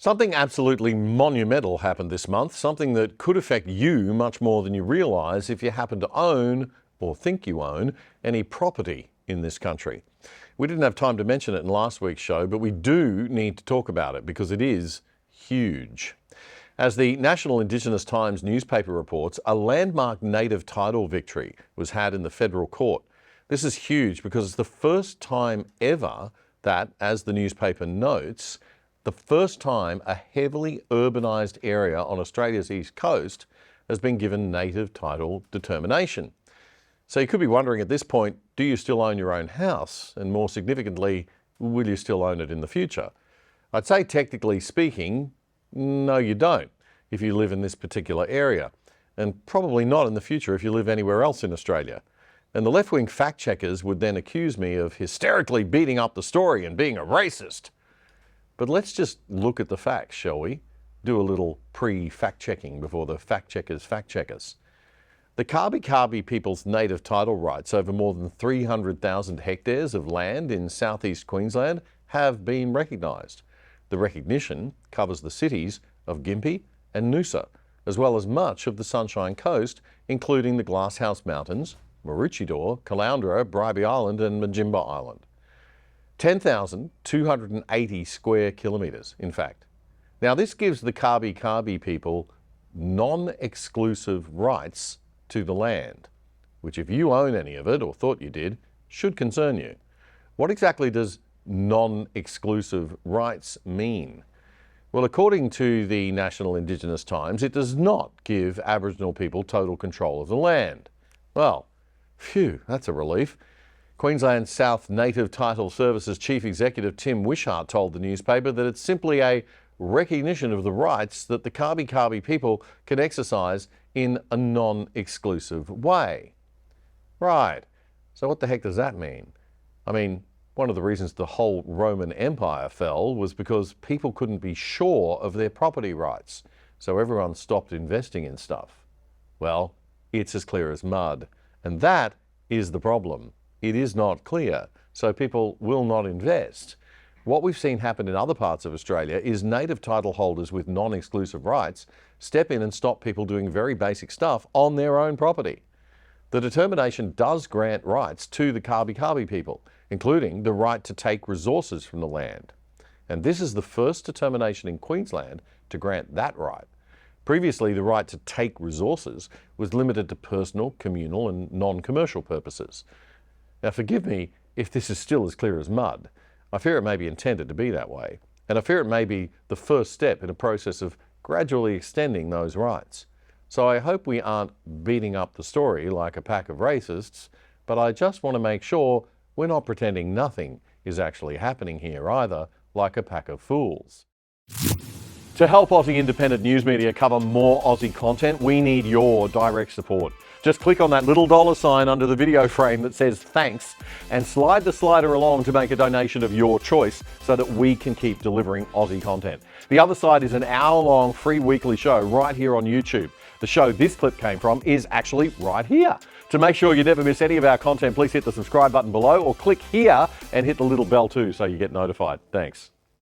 Something absolutely monumental happened this month, something that could affect you much more than you realise if you happen to own, or think you own, any property in this country. We didn't have time to mention it in last week's show, but we do need to talk about it because it is huge. As the National Indigenous Times newspaper reports, a landmark native title victory was had in the federal court. This is huge because it's the first time ever that, as the newspaper notes, the first time a heavily urbanised area on Australia's east coast has been given native title determination. So you could be wondering at this point, do you still own your own house? And more significantly, will you still own it in the future? I'd say technically speaking, no you don't if you live in this particular area, and probably not in the future if you live anywhere else in Australia. And the left-wing fact checkers would then accuse me of hysterically beating up the story and being a racist. But let's just look at the facts, shall we? Do a little pre-fact checking before the fact checkers fact check us. The Kabi people's native title rights over more than 300,000 hectares of land in southeast Queensland have been recognised. The recognition covers the cities of Gympie and Noosa, as well as much of the Sunshine Coast, including the Glasshouse Mountains, Maroochydore, Caloundra, Bribie Island and Majimba Island. 10,280 square kilometres, in fact. Now, this gives the Kabi people non-exclusive rights to the land, which if you own any of it, or thought you did, should concern you. What exactly does non-exclusive rights mean? Well, according to the National Indigenous Times, it does not give Aboriginal people total control of the land. Well, phew, that's a relief. Queensland South Native Title Services Chief Executive Tim Wishart told the newspaper that it's simply a recognition of the rights that the Kabi people can exercise in a non-exclusive way. Right, so what the heck does that mean? I mean, one of the reasons the whole Roman Empire fell was because people couldn't be sure of their property rights, so everyone stopped investing in stuff. Well, it's as clear as mud, and that is the problem. It is not clear, so people will not invest. What we've seen happen in other parts of Australia is native title holders with non-exclusive rights step in and stop people doing very basic stuff on their own property. The determination does grant rights to the Kabi people, including the right to take resources from the land. And this is the first determination in Queensland to grant that right. Previously, the right to take resources was limited to personal, communal and non-commercial purposes. Now, forgive me if this is still as clear as mud. I fear it may be intended to be that way, and I fear it may be the first step in a process of gradually extending those rights. So I hope we aren't beating up the story like a pack of racists, but I just want to make sure we're not pretending nothing is actually happening here either, like a pack of fools. To help Aussie independent news media cover more Aussie content, we need your direct support. Just click on that little $sign under the video frame that says thanks and slide the slider along to make a donation of your choice so that we can keep delivering Aussie content. The other side is an hour-long free weekly show right here on YouTube. The show this clip came from is actually right here. To make sure you never miss any of our content, please hit the subscribe button below or click here and hit the little bell too so you get notified. Thanks.